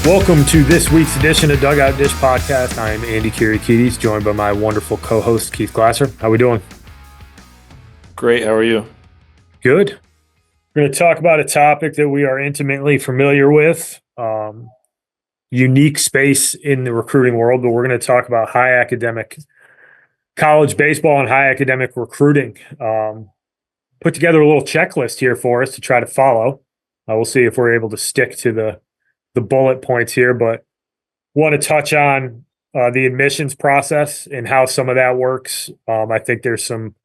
Welcome to this week's edition of Dugout Dish Podcast. I am Andy Kirikides, joined by my wonderful co-host Keith Glasser. How we doing? Great. How are you? Good. We're going to talk about a topic that we are intimately familiar with, unique space in the recruiting world, but we're going to talk about high academic college baseball and high academic recruiting. Put together a little checklist here for us to try to follow. We'll see if we're able to stick to the bullet points here, but want to touch on the admissions process and how some of that works. I think there's some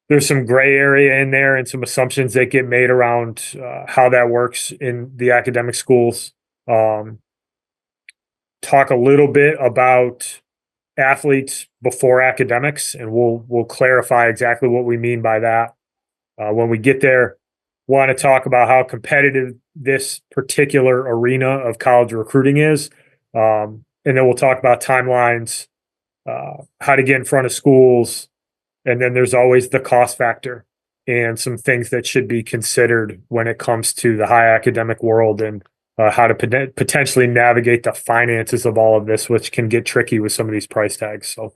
gray area in there and some assumptions that get made around how that works in the academic schools. Talk a little bit about athletes before academics, and we'll clarify exactly what we mean by that when we get there. Want to talk about how competitive this particular arena of college recruiting is. And then we'll talk about timelines, how to get in front of schools. And then there's always the cost factor and some things that should be considered when it comes to the high academic world and how to potentially navigate the finances of all of this, which can get tricky with some of these price tags. So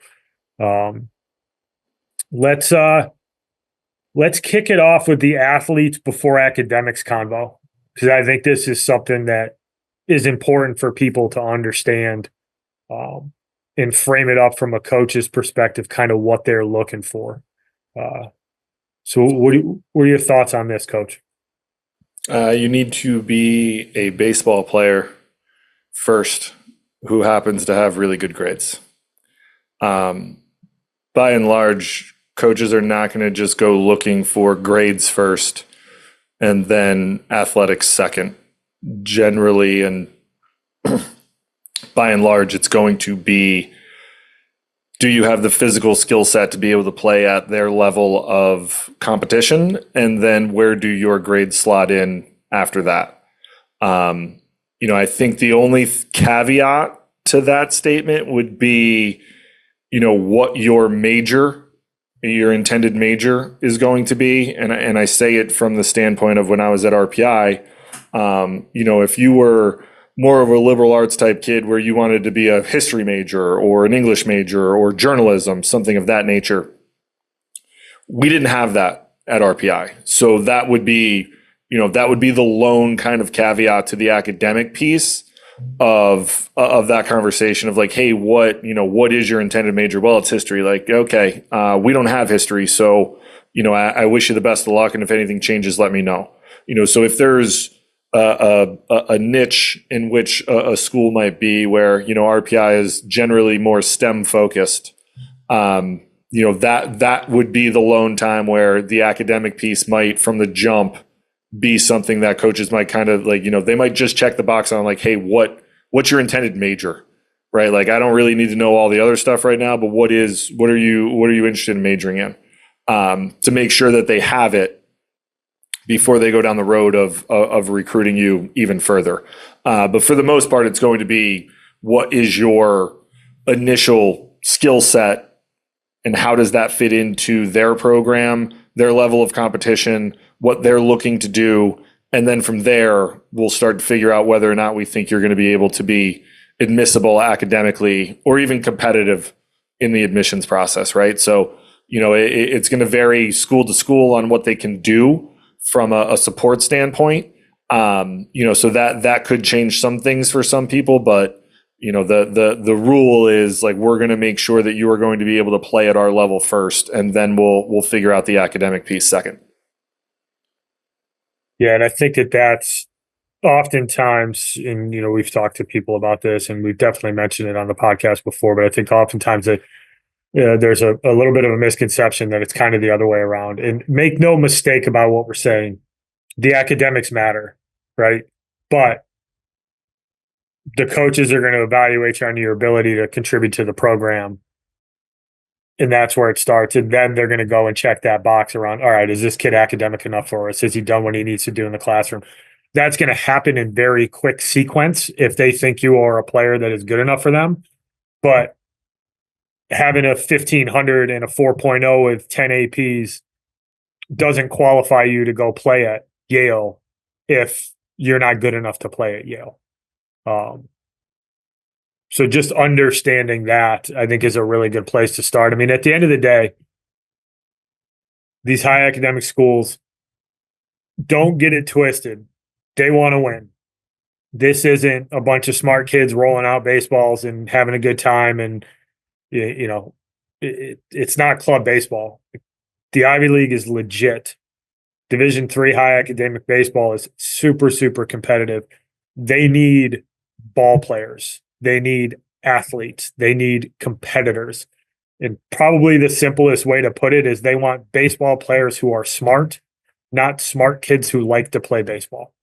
let's kick it off with the athletes before academics convo, because I think this is something that is important for people to understand and frame it up from a coach's perspective, kind of what they're looking for. So what are your thoughts on this, Coach? You need to be a baseball player first who happens to have really good grades. By and large, coaches are not going to just go looking for grades first and then athletics second. Generally, and by and large, it's going to be, do you have the physical skill set to be able to play at their level of competition? And then where do your grades slot in after that? I think the only caveat to that statement would be, what your intended major is going to be. And I say it from the standpoint of when I was at RPI, if you were more of a liberal arts type kid where you wanted to be a history major or an English major or journalism, something of that nature, we didn't have that at RPI. So that would be the lone kind of caveat to the academic piece of that conversation of like, hey, what is your intended major? Well, it's history. Like, okay, we don't have history. So, I wish you the best of luck. And if anything changes, let me know. So if there's a niche in which a school might be where, RPI is generally more STEM focused, that would be the lone time where the academic piece might from the jump be something that coaches might kind of like, they might just check the box on like, hey, what's your intended major, right? Like, I don't really need to know all the other stuff right now, but what are you interested in majoring in, to make sure that they have it before they go down the road of recruiting you even further. But for the most part, it's going to be, what is your initial skill set and how does that fit into their program, their level of competition, what they're looking to do. And then from there, we'll start to figure out whether or not we think you're going to be able to be admissible academically or even competitive in the admissions process, right? So, it's going to vary school to school on what they can do from a support standpoint. So that could change some things for some people, but the rule is like, we're going to make sure that you are going to be able to play at our level first, and then we'll figure out the academic piece second. Yeah, and I think that's oftentimes, and we've talked to people about this, and we've definitely mentioned it on the podcast before, but I think oftentimes that there's a little bit of a misconception that it's kind of the other way around. And make no mistake about what we're saying. The academics matter, right? But the coaches are going to evaluate you on your ability to contribute to the program. And that's where it starts. And then they're going to go and check that box around, all right, is this kid academic enough for us? Has he done what he needs to do in the classroom? That's going to happen in very quick sequence if they think you are a player that is good enough for them. But having a 1,500 and a 4.0 with 10 APs doesn't qualify you to go play at Yale if you're not good enough to play at Yale. Um, so just understanding that, I think, is a really good place to start. I mean, at the end of the day, these high academic schools, don't get it twisted. They want to win. This isn't a bunch of smart kids rolling out baseballs and having a good time. And, it's not club baseball. The Ivy League is legit. Division III high academic baseball is super, super competitive. They need ball players. They need athletes. They need competitors. And probably the simplest way to put it is they want baseball players who are smart, not smart kids who like to play baseball.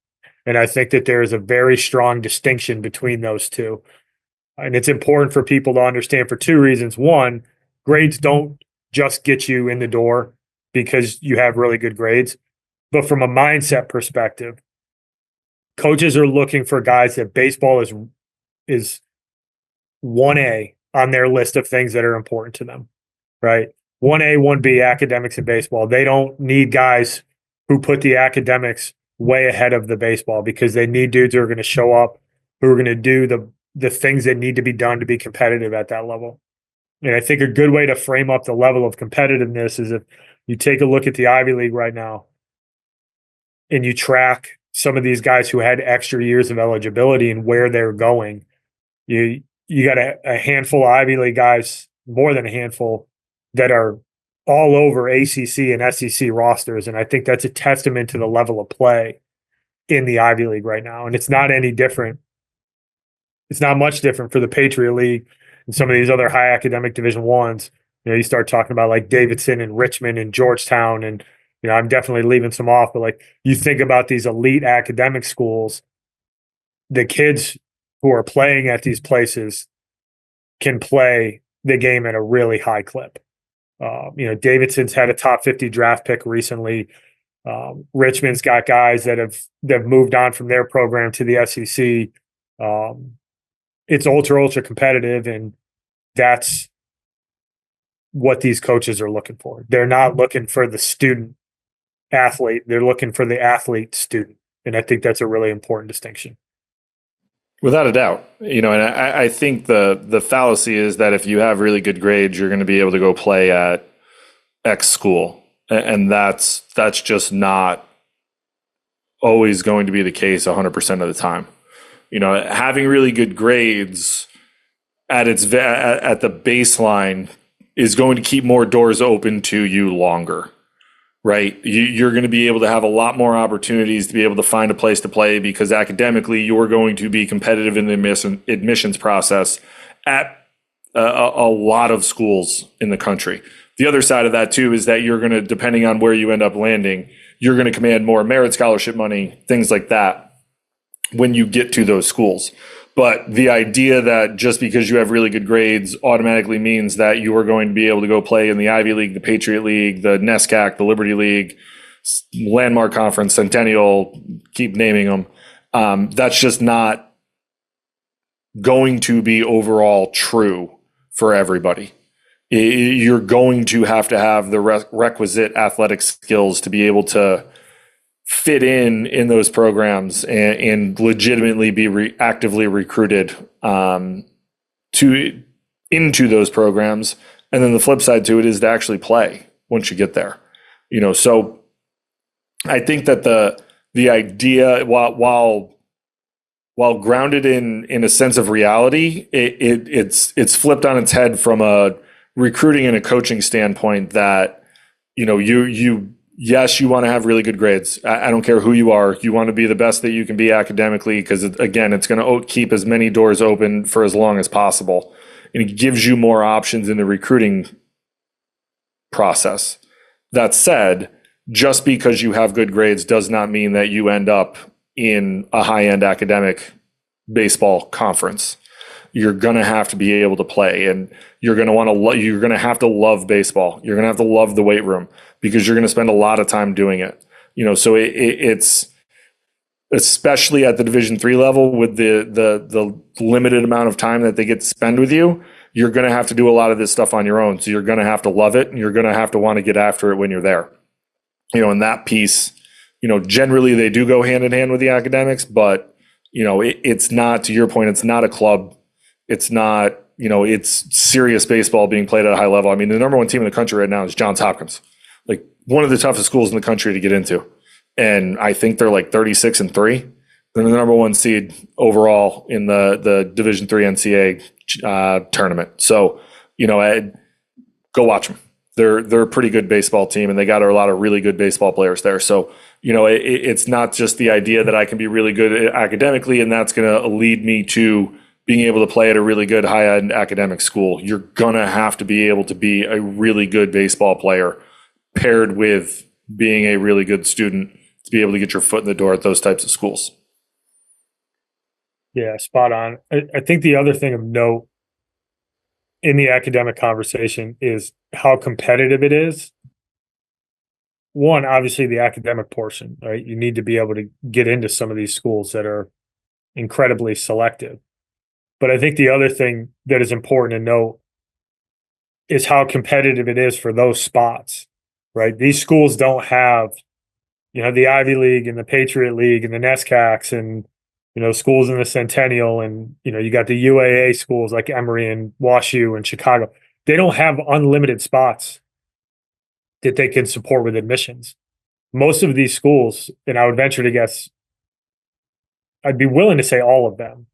And I think that there is a very strong distinction between those two. And it's important for people to understand for two reasons. One, grades don't just get you in the door because you have really good grades. But from a mindset perspective, coaches are looking for guys that baseball is 1A on their list of things that are important to them, right? 1A, 1B academics in baseball. They don't need guys who put the academics way ahead of the baseball because they need dudes who are going to show up, who are going to do the things that need to be done to be competitive at that level. And I think a good way to frame up the level of competitiveness is if you take a look at the Ivy League right now and you track some of these guys who had extra years of eligibility and where they're going. You got a handful of Ivy League guys, more than a handful, that are all over ACC and SEC rosters. And I think that's a testament to the level of play in the Ivy League right now. And it's not any different. It's not much different for the Patriot League and some of these other high academic Division Ones. You start talking about like Davidson and Richmond and Georgetown, and I'm definitely leaving some off, but like you think about these elite academic schools, the kids who are playing at these places can play the game at a really high clip. Davidson's had a top 50 draft pick recently. Richmond's got guys that have moved on from their program to the SEC. It's ultra competitive, and that's what these coaches are looking for. They're not looking for the student athlete. They're looking for the athlete student. And I think that's a really important distinction. Without a doubt, and I think the fallacy is that if you have really good grades, you're going to be able to go play at X school. And that's just not always going to be the case 100% of the time. Having really good grades at the baseline is going to keep more doors open to you longer, right? You're going to be able to have a lot more opportunities to be able to find a place to play because academically you're going to be competitive in the admissions process at a lot of schools in the country. The other side of that too is that you're going to, depending on where you end up landing, you're going to command more merit scholarship money, things like that when you get to those schools. But the idea that just because you have really good grades automatically means that you are going to be able to go play in the Ivy League, the Patriot League, the NESCAC, the Liberty League, Landmark Conference, Centennial, keep naming them. That's just not going to be overall true for everybody. You're going to have the requisite athletic skills to be able to fit in those programs and legitimately be actively recruited into those programs. And then the flip side to it is to actually play once you get there. So I think that the idea, while grounded in a sense of reality, it's flipped on its head from a recruiting and a coaching standpoint that yes, you want to have really good grades. I don't care who you are. You want to be the best that you can be academically because, again, it's going to keep as many doors open for as long as possible. And it gives you more options in the recruiting process. That said, just because you have good grades does not mean that you end up in a high-end academic baseball conference. You're going to have to be able to play, and you're going to have to love baseball. You're going to have to love the weight room because you're going to spend a lot of time doing it. So it's especially at the Division III level with the limited amount of time that they get to spend with you, you're going to have to do a lot of this stuff on your own. So you're going to have to love it, and you're going to have to want to get after it when you're there. And that piece, generally they do go hand in hand with the academics, but it's not, to your point, it's not a club. It's not, it's serious baseball being played at a high level. I mean, the number one team in the country right now is Johns Hopkins, like one of the toughest schools in the country to get into. And I think they're like 36-3. They're the number one seed overall in the Division III NCAA tournament. So, go watch them. They're a pretty good baseball team, and they got a lot of really good baseball players there. So, it's not just the idea that I can be really good academically, and that's going to lead me to being able to play at a really good high-end academic school. You're going to have to be able to be a really good baseball player paired with being a really good student to be able to get your foot in the door at those types of schools. Yeah, spot on. I think the other thing of note in the academic conversation is how competitive it is. One, obviously the academic portion, right? You need to be able to get into some of these schools that are incredibly selective. But I think the other thing that is important to note is how competitive it is for those spots, right? These schools don't have, the Ivy League and the Patriot League and the NESCACs and, schools in the Centennial and, you got the UAA schools like Emory and WashU and Chicago. They don't have unlimited spots that they can support with admissions. Most of these schools, and I would venture to guess, I'd be willing to say all of them.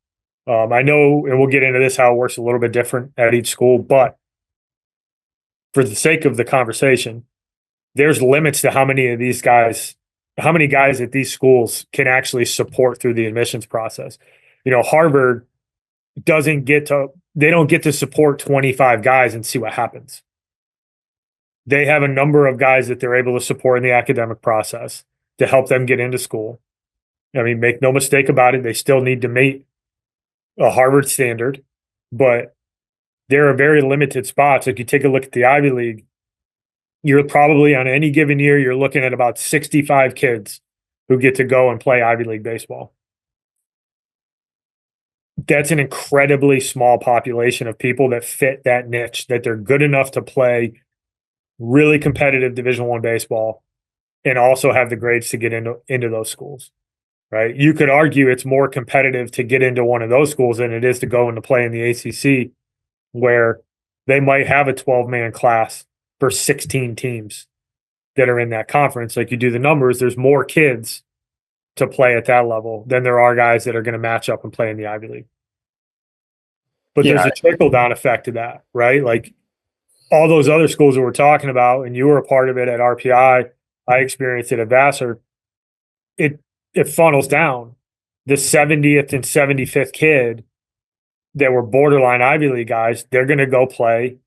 I know, and we'll get into this, how it works a little bit different at each school, but for the sake of the conversation, there's limits to how many guys at these schools can actually support through the admissions process. Harvard they don't get to support 25 guys and see what happens. They have a number of guys that they're able to support in the academic process to help them get into school. I mean, make no mistake about it, they still need to meet a Harvard standard, but there are very limited spots. If you take a look at the Ivy League, you're probably on any given year, you're looking at about 65 kids who get to go and play Ivy League baseball. That's an incredibly small population of people that fit that niche, that they're good enough to play really competitive Division I baseball and also have the grades to get into those schools. Right? You could argue it's more competitive to get into one of those schools than it is to go into play in the ACC, where they might have a 12-man class for 16 teams that are in that conference. Like, you do the numbers, there's more kids to play at that level than there are guys that are going to match up and play in the Ivy League. But there's a trickle-down effect to that, right? Like, all those other schools that we're talking about, and you were a part of it at RPI, I experienced it at Vassar, it funnels down. The 70th and 75th kid that were borderline Ivy League guys, they're going to go play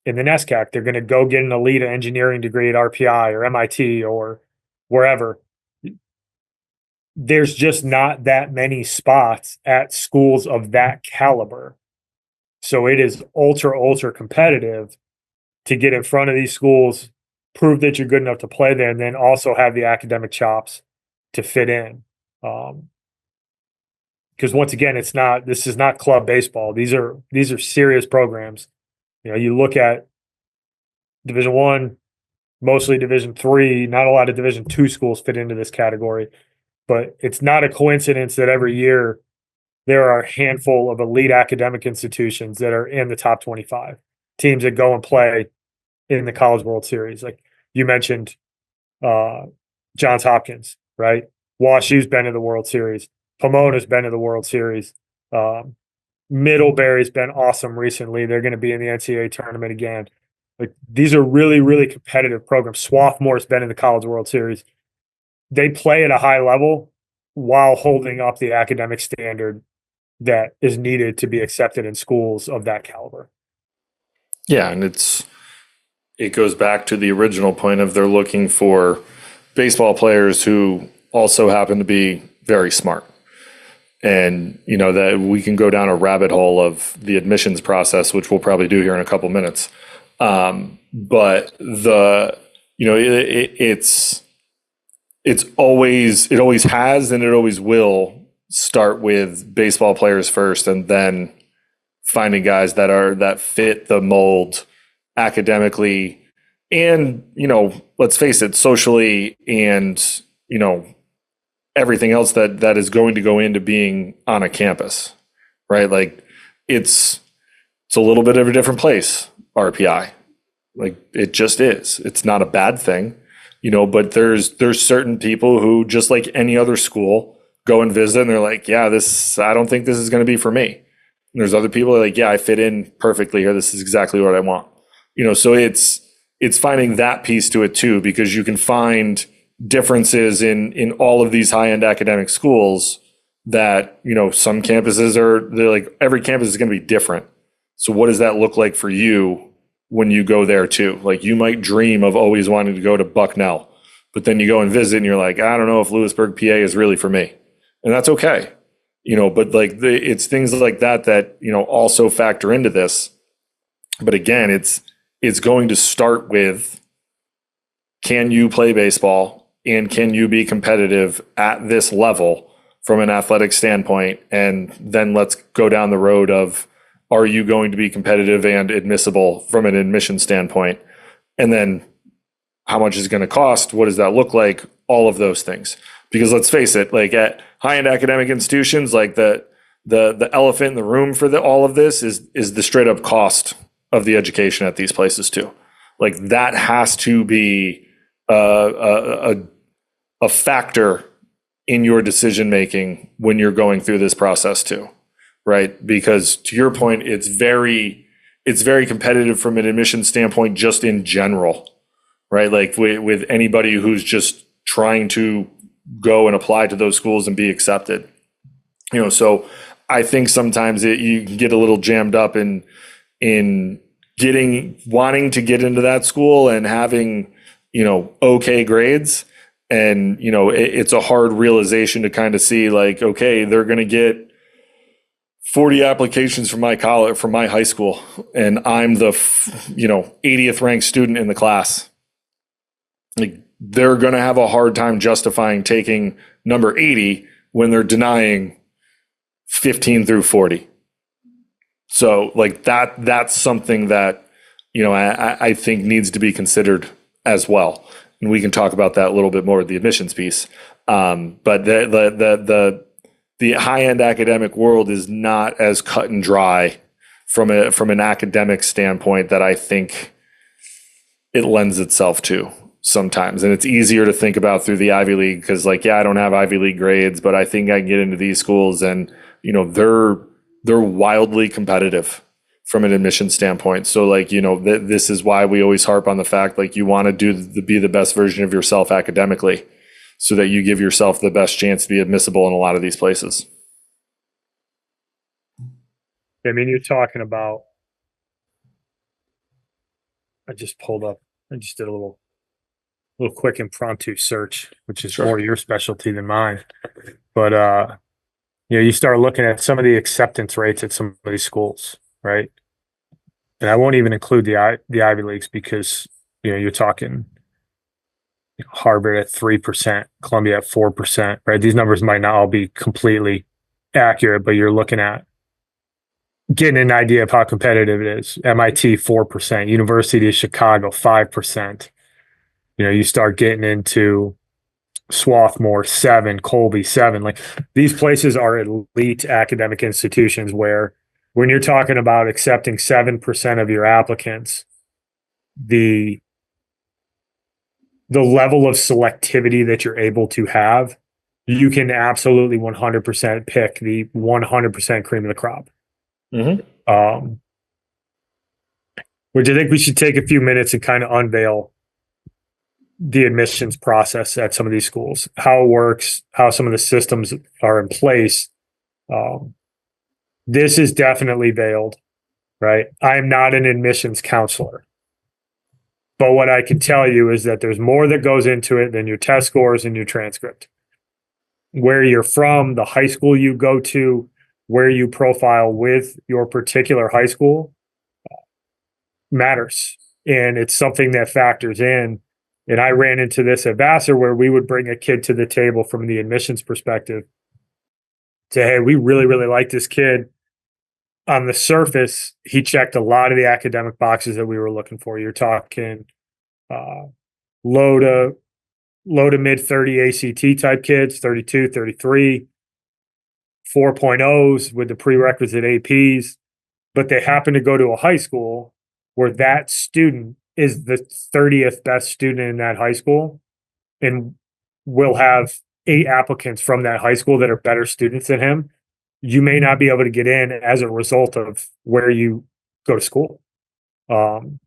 in the NESCAC. They're going to go get an elite engineering degree at RPI or MIT or wherever. There's just not that many spots at schools of that caliber. So it is ultra competitive to get in front of these schools, prove that you're good enough to play there, and then also have the academic chops to fit in. Because once again, this is not club baseball. These are serious programs. You look at Division I, mostly Division III, not a lot of Division II schools fit into this category, but it's not a coincidence that every year there are a handful of elite academic institutions that are in the top 25 teams that go and play in the College World Series. Like you mentioned, Johns Hopkins, right? WashU's been to the World Series. Pomona's been to the World Series. Middlebury's been awesome recently. They're going to be in the NCAA tournament again. Like, these are really competitive programs. Swarthmore's been in the College World Series. They play at a high level while holding up the academic standard that is needed to be accepted in schools of that caliber. Yeah, and it goes back to the original point of they're looking for baseball players who also happen to be very smart. And, that we can go down a rabbit hole of the admissions process, which we'll probably do here in a couple minutes. But it always has, and it always will start with baseball players first, and then finding guys that fit the mold academically and, let's face it, socially and, everything else that is going to go into being on a campus, right? Like it's a little bit of a different place, RPI. Like it just is. It's not a bad thing, but there's certain people who, just like any other school, go and visit and they're like, yeah, I don't think this is going to be for me. And there's other people that are like, yeah, I fit in perfectly here. This is exactly what I want. So it's finding that piece to it too, because you can find differences in all of these high-end academic schools that, some campuses they're like, every campus is going to be different. So what does that look like for you when you go there too? Like you might dream of always wanting to go to Bucknell, but then you go and visit and you're like, I don't know if Lewisburg, PA is really for me. And that's okay. But like it's things like that, also factor into this. But again, it's going to start with, can you play baseball and can you be competitive at this level from an athletic standpoint? And then let's go down the road of, are you going to be competitive and admissible from an admission standpoint? And then how much is it going to cost? What does that look like? All of those things. Because let's face it, like at high-end academic institutions, like the elephant in the room for all of this is the straight up cost of the education at these places too. Like that has to be a factor in your decision making when you're going through this process too, right? Because to your point, it's very competitive from an admission standpoint, just in general, right? Like with anybody who's just trying to go and apply to those schools and be accepted, So I think sometimes you can get a little jammed up in wanting to get into that school and having, okay grades. And, it's a hard realization to kind of see like, okay, they're going to get 40 applications from my college, from my high school, and I'm the 80th ranked student in the class. Like they're going to have a hard time justifying taking number 80 when they're denying 15 through 40. So like that's something that, I think needs to be considered as well. And we can talk about that a little bit more with the admissions piece. But the high end academic world is not as cut and dry from an academic standpoint that I think it lends itself to sometimes. And it's easier to think about through the Ivy League because, like, yeah, I don't have Ivy League grades, but I think I can get into these schools, and they're wildly competitive from an admission standpoint. So like, this is why we always harp on the fact, like, you want to be the best version of yourself academically so that you give yourself the best chance to be admissible in a lot of these places. I mean, you're talking about, I just did a little quick impromptu search, which is more your specialty than mine. But, you start looking at some of the acceptance rates at some of these schools, right? And I won't even include the Ivy Leagues because, you're talking Harvard at 3%, Columbia at 4%, right? These numbers might not all be completely accurate, but you're looking at getting an idea of how competitive it is. MIT 4%, University of Chicago 5%. You start getting into Swarthmore 7, Colby 7. Like these places are elite academic institutions where when you're talking about accepting 7% of your applicants, the level of selectivity that you're able to have, you can absolutely 100% pick the 100% cream of the crop. Mm-hmm. Which I think we should take a few minutes and kind of unveil the admissions process at some of these schools, how it works, how some of the systems are in place. This is definitely veiled, right? I'm not an admissions counselor. But what I can tell you is that there's more that goes into it than your test scores and your transcript. Where you're from, the high school you go to, where you profile with your particular high school matters. And it's something that factors in. And I ran into this at Vassar where we would bring a kid to the table from the admissions perspective. Say, hey, we really, really like this kid. On the surface, he checked a lot of the academic boxes that we were looking for. You're talking low to low to mid 30 ACT type kids, 32, 33, 4.0s with the prerequisite APs, but they happen to go to a high school where that student is the 30th best student in that high school and will have 8 applicants from that high school that are better students than him. You may not be able to get in as a result of where you go to school. So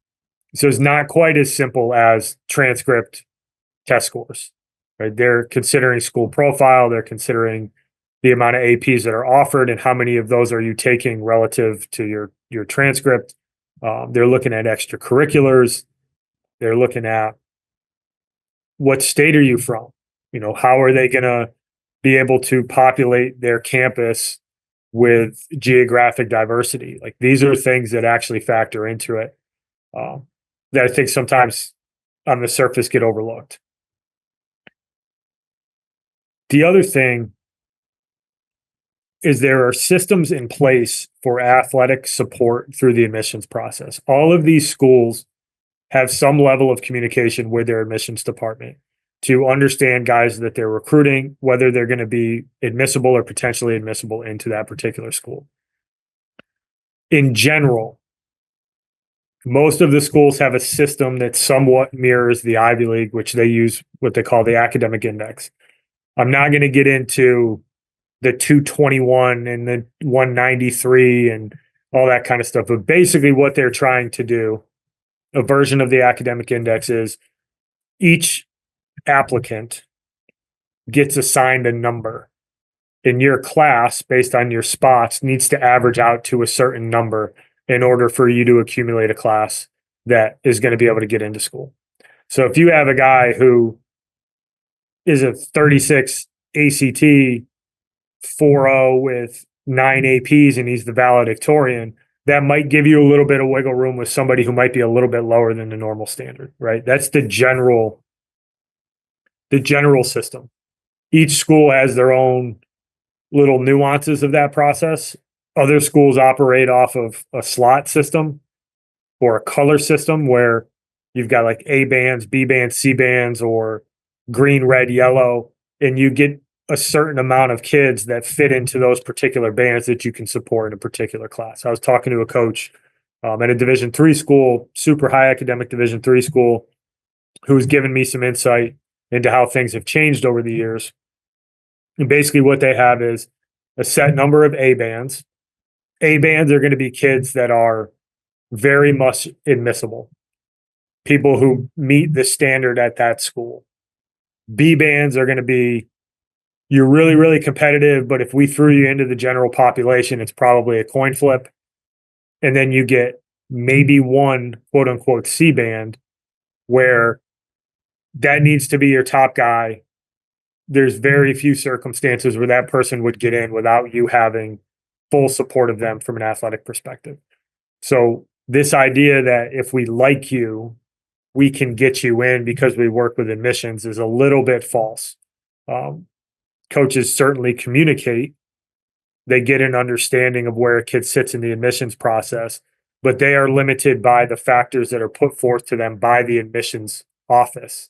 it's not quite as simple as transcript test scores, right? They're considering school profile, they're considering the amount of APs that are offered and how many of those are you taking relative to your transcript. They're looking at extracurriculars. They're looking at what state are you from? How are they going to be able to populate their campus with geographic diversity? Like these are things that actually factor into it that I think sometimes on the surface get overlooked. The other thing is there are systems in place for athletic support through the admissions process. All of these schools have some level of communication with their admissions department to understand guys that they're recruiting, whether they're going to be admissible or potentially admissible into that particular school. In general, most of the schools have a system that somewhat mirrors the Ivy League, which they use what they call the academic index. I'm not going to get into the 221 and the 193 and all that kind of stuff. But basically what they're trying to do, a version of the academic index, is each applicant gets assigned a number. And your class, based on your spots, needs to average out to a certain number in order for you to accumulate a class that is going to be able to get into school. So if you have a guy who is a 36 ACT 4.0 with 9 APs and he's the valedictorian, that might give you a little bit of wiggle room with somebody who might be a little bit lower than the normal standard, right? That's the general system. Each school has their own little nuances of that process. Other schools operate off of a slot system or a color system where you've got like A bands, B bands, C bands, or green, red, yellow, and you get a certain amount of kids that fit into those particular bands that you can support in a particular class. I was talking to a coach at a Division III school, super high academic Division III school, who's given me some insight into how things have changed over the years. And basically what they have is a set number of A bands. A bands are going to be kids that are very much admissible, people who meet the standard at that school. B bands are going to be, you're really, really competitive, but if we threw you into the general population, it's probably a coin flip. And then you get maybe one quote unquote C band where that needs to be your top guy. There's very few circumstances where that person would get in without you having full support of them from an athletic perspective. So this idea that if we like you, we can get you in because we work with admissions is a little bit false. Coaches certainly communicate. They get an understanding of where a kid sits in the admissions process, but they are limited by the factors that are put forth to them by the admissions office.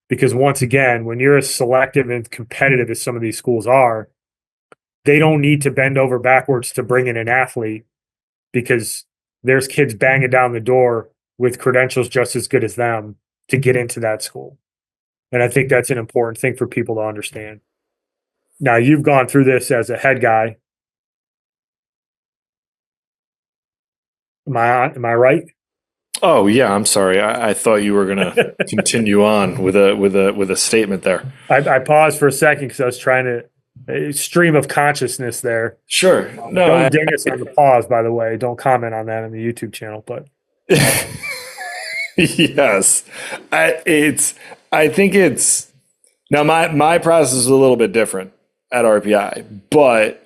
Because once again, when you're as selective and competitive as some of these schools are, they don't need to bend over backwards to bring in an athlete because there's kids banging down the door with credentials just as good as them to get into that school. And I think that's an important thing for people to understand. Now, you've gone through this as a head guy. Am I right? Oh yeah, I'm sorry. I thought you were gonna continue on with a statement there. I paused for a second because I was trying to stream of consciousness there. Sure. No. Don't ding us on the pause, by the way. Don't comment on that on the YouTube channel. But yes, I think it's now my process is a little bit different at RPI, but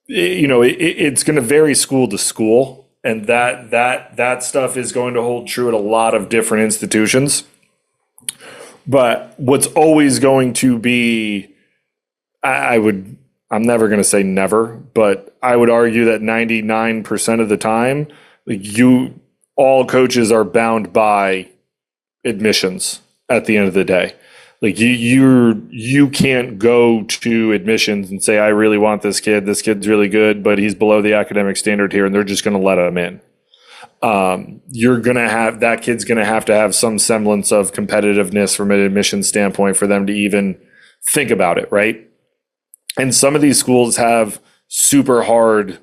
it's going to vary school to school. And that stuff is going to hold true at a lot of different institutions. But what's always going to be, I'm never going to say never, but I would argue that 99% of the time, all coaches are bound by admissions. at the end of the day. Like you can't go to admissions and say, I really want this kid. This kid's really good, but he's below the academic standard here, and they're just going to let him in. You're going to have that kid's going to have some semblance of competitiveness from an admissions standpoint for them to even think about it, right? And some of these schools have super hard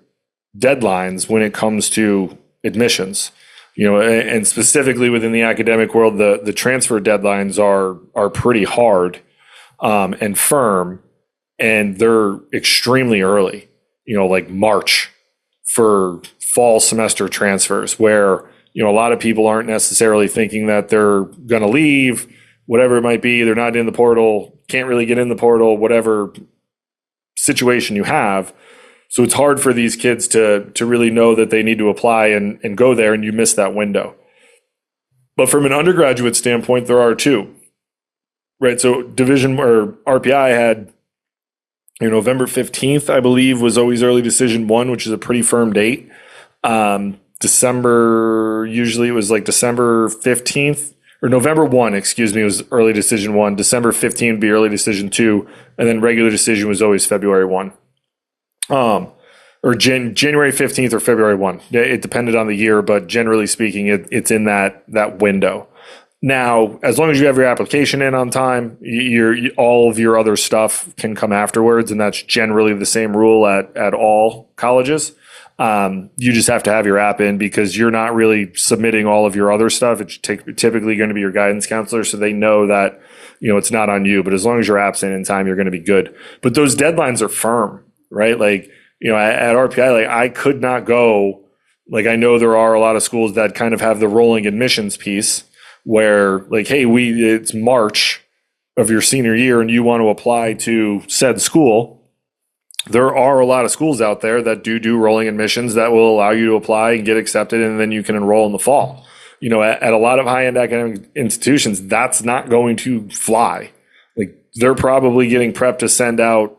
deadlines when it comes to admissions, and specifically within the academic world, the transfer deadlines are pretty hard and firm, and they're extremely early, like March for fall semester transfers, where a lot of people aren't necessarily thinking that they're going to leave, whatever it might be. They're not in the portal, can't really get in the portal, whatever situation you have. So it's hard for these kids to really know that they need to apply and go there, and you miss that window. But from an undergraduate standpoint, there are two, right? So division or RPI had November 15th, I believe, was always early decision one, which is a pretty firm date. December, usually it was like December 15th or November 1, excuse me, was early decision one. December 15th would be early decision two. And then regular decision was always February 1. Or January 15th or February 1. It depended on the year, but generally speaking, it's in that window. Now, as long as you have your application in on time, all of your other stuff can come afterwards, and that's generally the same rule at all colleges. You just have to have your app in because you're not really submitting all of your other stuff. It's typically going to be your guidance counselor, so they know that it's not on you. But as long as your app's in time, you're going to be good. But those deadlines are firm, right? Like at RPI, like I could not go. Like I know there are a lot of schools that kind of have the rolling admissions piece where like, hey, it's March of your senior year and you want to apply to said school. There are a lot of schools out there that do rolling admissions that will allow you to apply and get accepted, and then you can enroll in the fall. At a lot of high-end academic institutions, that's not going to fly. Like they're probably getting prepped to send out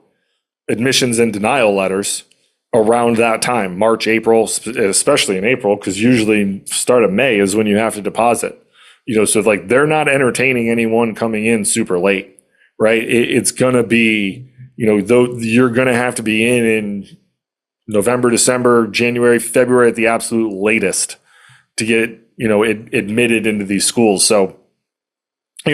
admissions and denial letters around that time, March, April, especially in April, because usually start of May is when you have to deposit. So like they're not entertaining anyone coming in super late, right? It's going to be, though you're going to have to be in November, December, January, February at the absolute latest to get, admitted into these schools. So,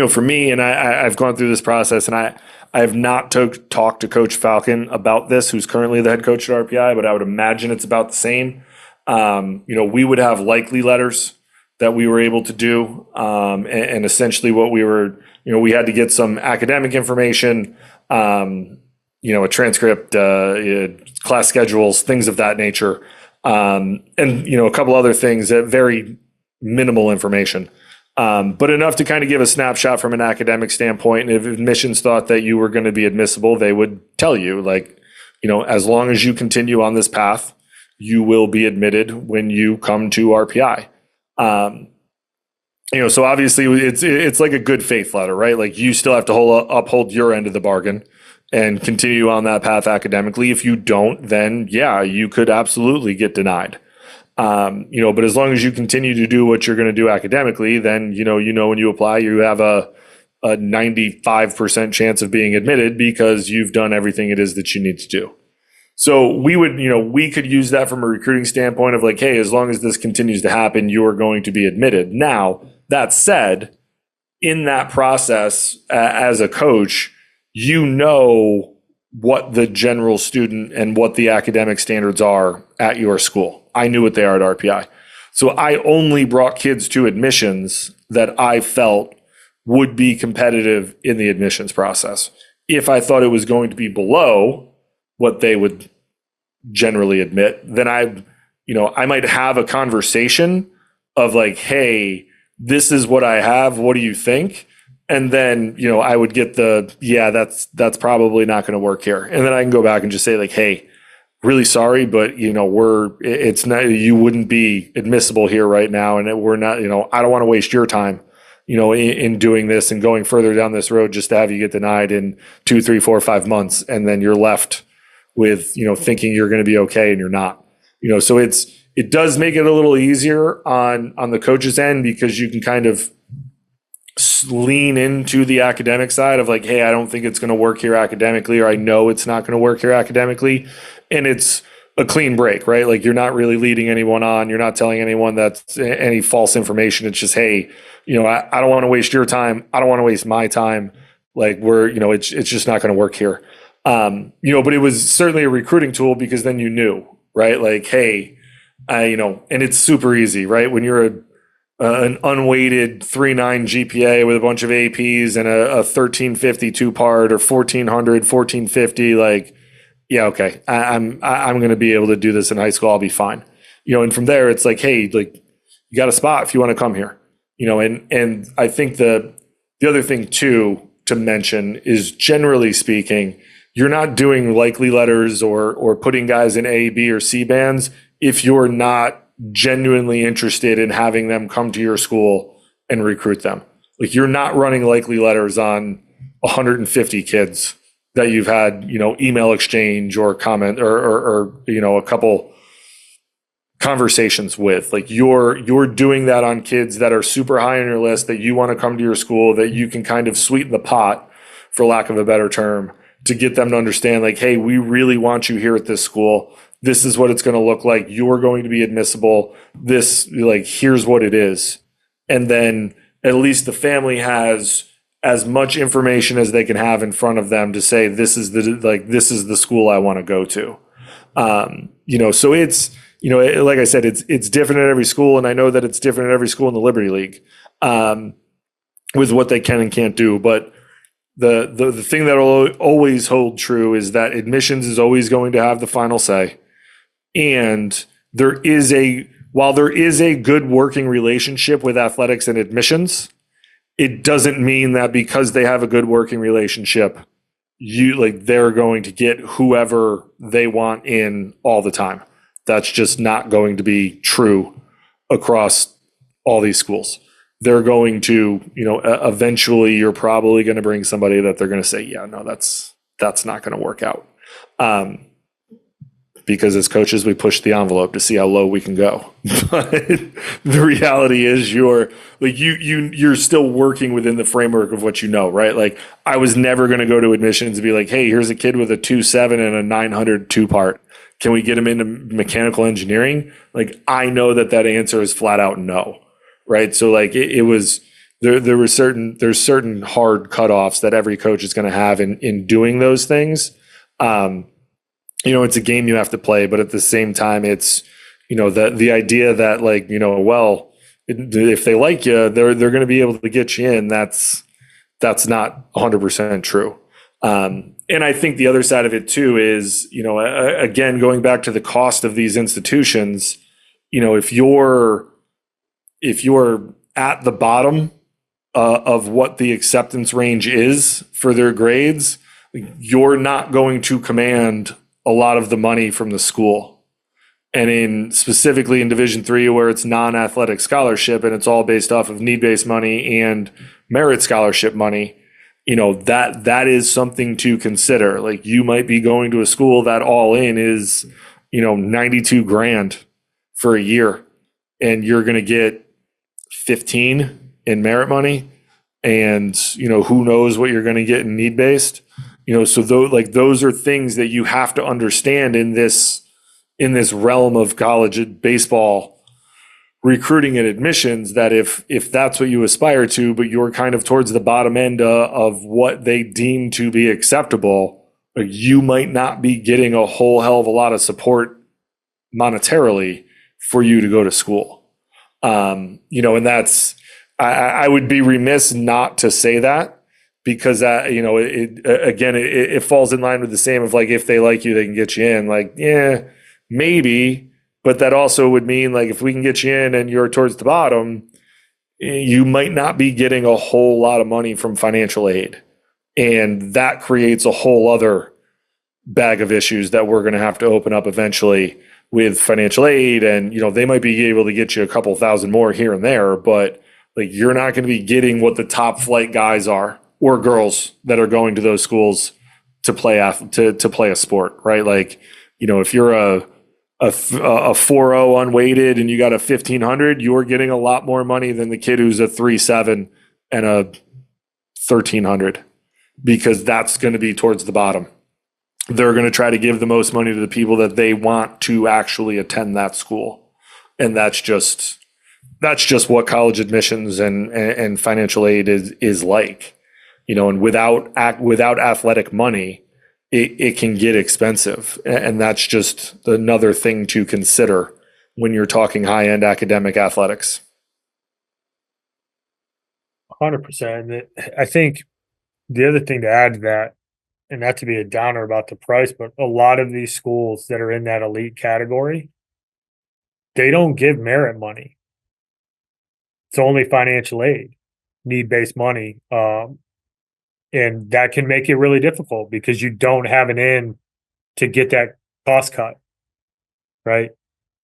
for me, and I've gone through this process, and I have not talked to Coach Falcon about this, who's currently the head coach at RPI, but I would imagine it's about the same. We would have likely letters that we were able to do. And essentially what we were, we had to get some academic information, a transcript, class schedules, things of that nature. And, a couple other things that very minimal information, but enough to kind of give a snapshot from an academic standpoint. And if admissions thought that you were going to be admissible, they would tell you like, as long as you continue on this path, you will be admitted when you come to RPI. So obviously it's like a good faith letter, right? Like you still have to uphold your end of the bargain and continue on that path academically. If you don't, then yeah, you could absolutely get denied. But as long as you continue to do what you're going to do academically, then, when you apply, you have a 95% chance of being admitted because you've done everything it is that you need to do. So we could use that from a recruiting standpoint of like, hey, as long as this continues to happen, you are going to be admitted. Now, that said, in that process, as a coach, what the general student and what the academic standards are at your school. I knew what they are at RPI. So I only brought kids to admissions that I felt would be competitive in the admissions process. If I thought it was going to be below what they would generally admit, then I might have a conversation of like, hey, this is what I have. What do you think? And then, I would get that's probably not going to work here. And then I can go back and just say like, hey, really sorry, but it's not, you wouldn't be admissible here right now. And we're not, I don't want to waste your time, in doing this and going further down this road just to have you get denied in 2, 3, 4, 5 months. And then you're left with, thinking you're going to be okay and you're not, so it does make it a little easier on the coach's end because you can kind of, lean into the academic side of like, hey, I don't think it's going to work here academically, or I know it's not going to work here academically. And it's a clean break, right? Like you're not really leading anyone on. You're not telling anyone that's any false information. It's just, hey, I don't want to waste your time. I don't want to waste my time. Like it's just not going to work here. But it was certainly a recruiting tool because then you knew, right? Like, hey, and it's super easy, right? When you're an unweighted 3.9 GPA with a bunch of APs and a 1350 two-part or 1450, like, yeah, okay, I'm going to be able to do this in high school. I'll be fine. And from there, it's like, hey, like you got a spot if you want to come here. And I think the other thing too to mention is, generally speaking, you're not doing likely letters or putting guys in A, B, or C bands if you're not genuinely interested in having them come to your school and recruit them. Like you're not running likely letters on 150 kids that you've had, email exchange or comment or a couple conversations with. Like you're doing that on kids that are super high on your list that you want to come to your school, that you can kind of sweeten the pot, for lack of a better term, to get them to understand like, hey, we really want you here at this school. This is what it's going to look like. You're going to be admissible. This, like, here's what it is. And then at least the family has as much information as they can have in front of them to say, this is the school I want to go to. So it's, like I said, it's different at every school. And I know that it's different at every school in the Liberty League, with what they can and can't do. But the thing that will always hold true is that admissions is always going to have the final say. And while there is a good working relationship with athletics and admissions, it doesn't mean that because they have a good working relationship, they're going to get whoever they want in all the time. That's just not going to be true across all these schools. They're going to, eventually you're probably going to bring somebody that they're going to say, yeah, no, that's not going to work out. Because as coaches, we push the envelope to see how low we can go. But the reality is you're still working within the framework of what you know, right? Like I was never going to go to admissions and be like, hey, here's a kid with a 2.7 and a 900 two-part. Can we get him into mechanical engineering? Like I know that answer is flat out no, right? So like there's certain hard cutoffs that every coach is going to have in doing those things. It's a game you have to play, but at the same time, it's, the idea that like, if they like you, they're going to be able to get you in. That's not 100% true. And I think the other side of it too is, again, going back to the cost of these institutions, if you're at the bottom of what the acceptance range is for their grades, you're not going to command a lot of the money from the school. And specifically in Division III, where it's non-athletic scholarship and it's all based off of need-based money and merit scholarship money, that is something to consider. Like you might be going to a school that all in is, $92,000 for a year, and you're going to get 15 in merit money, and who knows what you're going to get in need-based. So those are things that you have to understand in this realm of college baseball recruiting and admissions, that if that's what you aspire to, but you're kind of towards the bottom end of what they deem to be acceptable, you might not be getting a whole hell of a lot of support monetarily for you to go to school. And that's, I would be remiss not to say that, because it falls in line with the same of like, if they like you, they can get you in. Like, yeah, maybe, but that also would mean like, if we can get you in and you're towards the bottom, you might not be getting a whole lot of money from financial aid. And that creates a whole other bag of issues that we're going to have to open up eventually with financial aid. And, they might be able to get you a couple thousand more here and there, but like, you're not going to be getting what the top flight guys are or girls that are going to those schools to play a sport, right? Like, if you're a 4.0 unweighted and you got a 1,500, you're getting a lot more money than the kid who's a 3.7 and a 1,300 because that's going to be towards the bottom. They're going to try to give the most money to the people that they want to actually attend that school. And that's just what college admissions and financial aid is like, and without athletic money, it can get expensive. And that's just another thing to consider when you're talking high-end academic athletics. 100%. I think the other thing to add to that, and not to be a downer about the price, but a lot of these schools that are in that elite category, they don't give merit money. It's only financial aid, need-based money. And that can make it really difficult because you don't have an in to get that cost cut, right?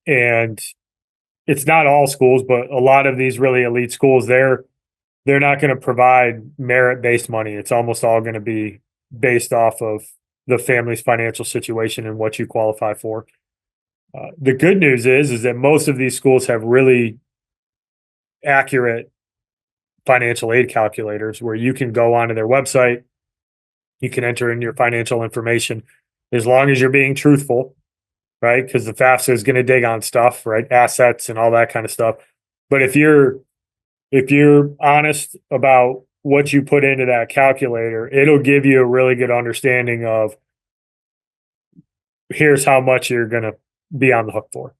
And it's not all schools, but a lot of these really elite schools, they're not going to provide merit-based money. It's almost all going to be based off of the family's financial situation and what you qualify for. The good news is that most of these schools have really accurate financial aid calculators where you can go onto their website, you can enter in your financial information as long as you're being truthful, right? Because the FAFSA is going to dig on stuff, right? Assets and all that kind of stuff. But if you're honest about what you put into that calculator, it'll give you a really good understanding of here's how much you're going to be on the hook for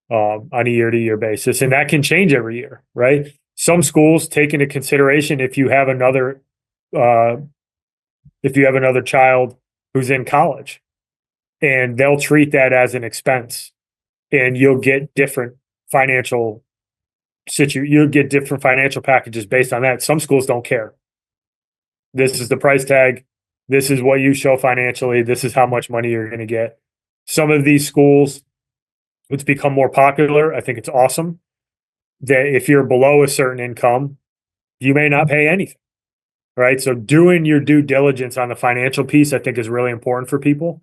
on a year-to-year basis. And that can change every year, right? Some schools take into consideration if you have another child who's in college, and they'll treat that as an expense, and you'll get different financial packages based on that. Some schools don't care. This is the price tag. This is what you show financially. This is how much money you're going to get. Some of these schools, it's become more popular. I think it's awesome that if you're below a certain income, you may not pay anything, right? So doing your due diligence on the financial piece, I think, is really important for people.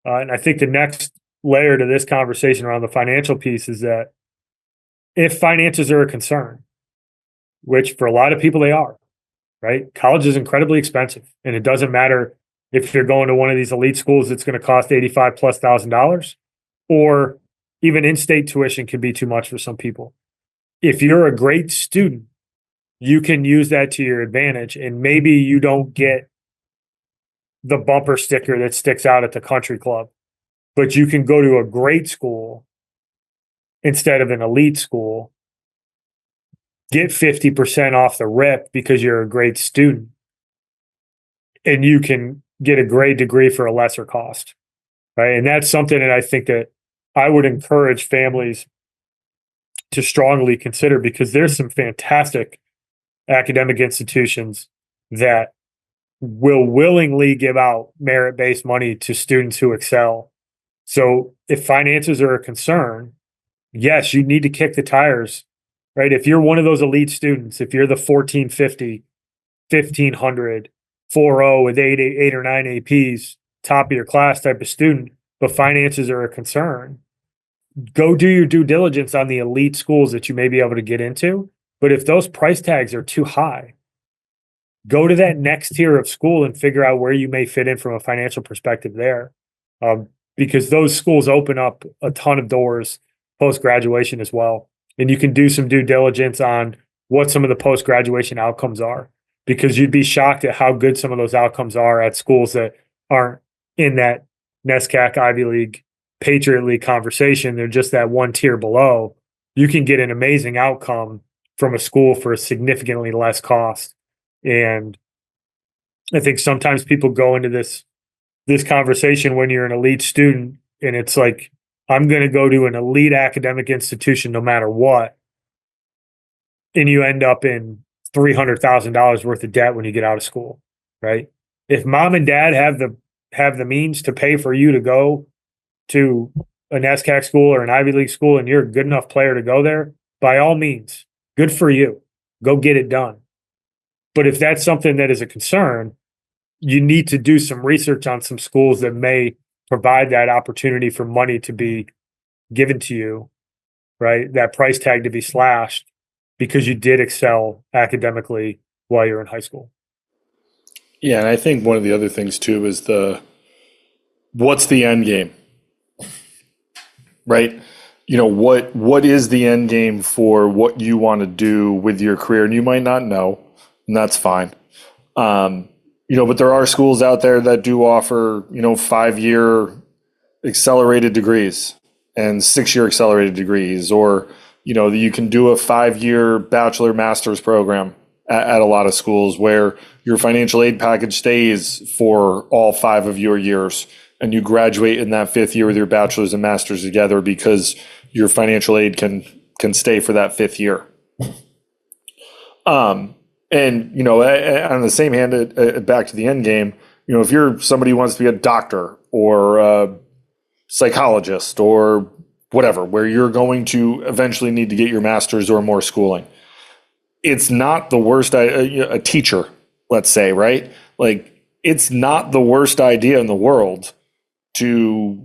And I think the next layer to this conversation around the financial piece is that if finances are a concern, which for a lot of people they are, right? College is incredibly expensive, and it doesn't matter if you're going to one of these elite schools that's going to cost $85,000+, or even in-state tuition can be too much for some people. If you're a great student, you can use that to your advantage, and maybe you don't get the bumper sticker that sticks out at the country club, but you can go to a great school instead of an elite school, get 50% off the rip because you're a great student, and you can get a great degree for a lesser cost, right? And that's something that I think that I would encourage families to strongly consider, because there's some fantastic academic institutions that will willingly give out merit-based money to students who excel. So if finances are a concern, yes, you need to kick the tires, right? If you're one of those elite students, if you're the 1450, 1500, 4.0 with eight or nine APs, top of your class type of student, but finances are a concern, go do your due diligence on the elite schools that you may be able to get into. But if those price tags are too high, go to that next tier of school and figure out where you may fit in from a financial perspective there. Because those schools open up a ton of doors post-graduation as well. And you can do some due diligence on what some of the post-graduation outcomes are, because you'd be shocked at how good some of those outcomes are at schools that aren't in that NESCAC, Ivy League, Patriot League conversation. They're just that one tier below. You can get an amazing outcome from a school for a significantly less cost. And I think sometimes people go into this conversation when you're an elite student, and it's like, I'm going to go to an elite academic institution no matter what. And you end up in $300,000 worth of debt when you get out of school, right? If mom and dad have the means to pay for you to go to a NESCAC school or an Ivy League school, and you're a good enough player to go there, by all means, good for you. Go get it done. But if that's something that is a concern, you need to do some research on some schools that may provide that opportunity for money to be given to you, right? That price tag to be slashed because you did excel academically while you're in high school. Yeah, and I think one of the other things too is what's the end game, right? What is the end game for what you want to do with your career? And you might not know, and that's fine. But there are schools out there that do offer, 5-year accelerated degrees and 6-year accelerated degrees, or, you can do a 5-year bachelor master's program at a lot of schools where your financial aid package stays for all 5 of your years, and you graduate in that 5th year with your bachelor's and master's together because your financial aid can stay for that 5th year. And, on the same hand, back to the end game, if you're somebody who wants to be a doctor or a psychologist or whatever, where you're going to eventually need to get your master's or more schooling, it's not the worst, a teacher, let's say, right? Like, it's not the worst idea in the world to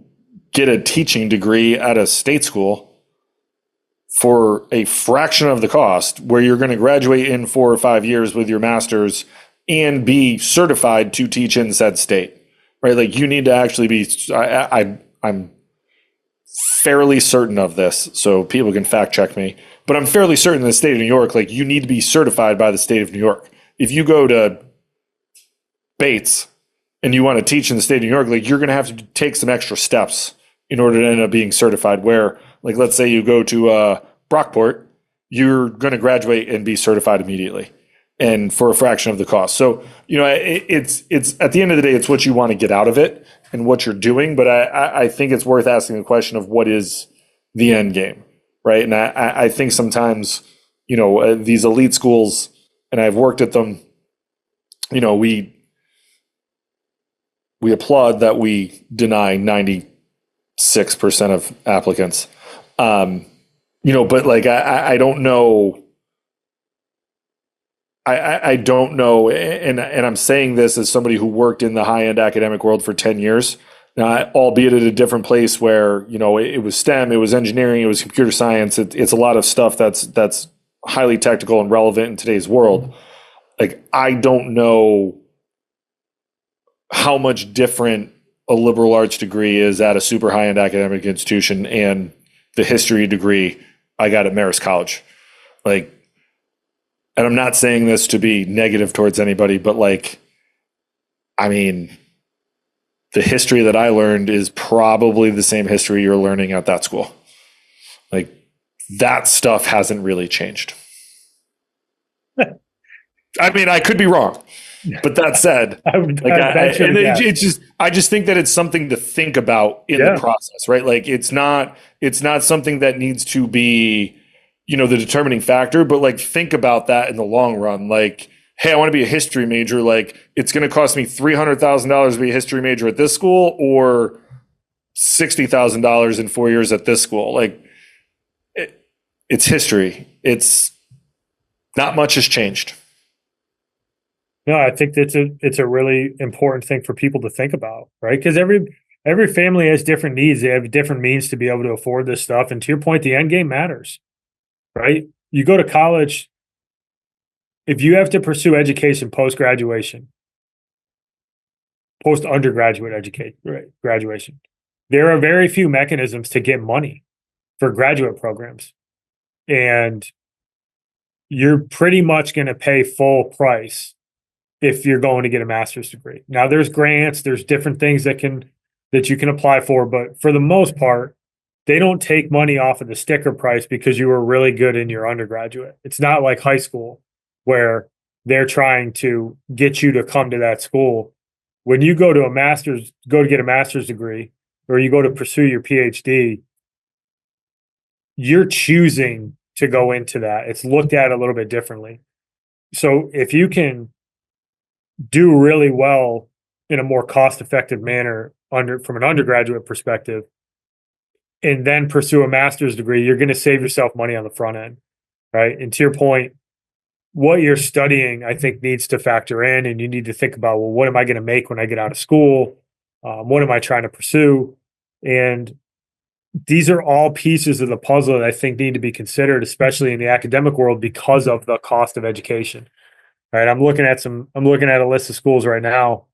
get a teaching degree at a state school for a fraction of the cost, where you're going to graduate in 4 or 5 years with your master's and be certified to teach in said state, right? Like, you need to actually be, I'm fairly certain of this, so people can fact check me, but I'm fairly certain in the state of New York, like, you need to be certified by the state of New York. If you go to Bates and you want to teach in the state of New York, like, you're going to have to take some extra steps in order to end up being certified, where, like, let's say you go to Brockport, you're going to graduate and be certified immediately and for a fraction of the cost. So, it's at the end of the day, it's what you want to get out of it and what you're doing. But I think it's worth asking the question of what is the end game, right? And I think sometimes, these elite schools, and I've worked at them, we applaud that we deny 96% of applicants. But like, I don't know. I don't know. And I'm saying this as somebody who worked in the high end academic world for 10 years, albeit at a different place where, it was STEM, it was engineering, it was computer science. It's a lot of stuff that's highly technical and relevant in today's world. Like, I don't know how much different a liberal arts degree is at a super high end academic institution and the history degree I got at Marist College. Like, and I'm not saying this to be negative towards anybody, but like, I mean, the history that I learned is probably the same history you're learning at that school. Like, that stuff hasn't really changed. I mean, I could be wrong, but that said, I just think that it's something to think about in the process, right? Like, it's not something that needs to be, the determining factor, but like, think about that in the long run. Like, hey, I want to be a history major. Like, it's going to cost me $300,000 to be a history major at this school, or $60,000 in 4 years at this school. Like, it's history. It's not much has changed. No, I think it's a really important thing for people to think about, right? Because every family has different needs. They have different means to be able to afford this stuff. And to your point, the end game matters, right? You go to college, if you have to pursue education post-graduation, post-undergraduate education, right, graduation, there are very few mechanisms to get money for graduate programs. And you're pretty much going to pay full price if you're going to get a master's degree. Now, there's grants, there's different things that you can apply for, but for the most part, they don't take money off of the sticker price because you were really good in your undergraduate. It's not like high school where they're trying to get you to come to that school. When you go to get a master's degree, or you go to pursue your PhD, you're choosing to go into that. It's looked at a little bit differently. So if you can do really well in a more cost-effective manner from an undergraduate perspective, and then pursue a master's degree, you're going to save yourself money on the front end, right? And to your point, what you're studying, I think, needs to factor in, and you need to think about, well, what am I going to make when I get out of school? What am I trying to pursue? And these are all pieces of the puzzle that I think need to be considered, especially in the academic world, because of the cost of education. Right. I'm looking at a list of schools right now.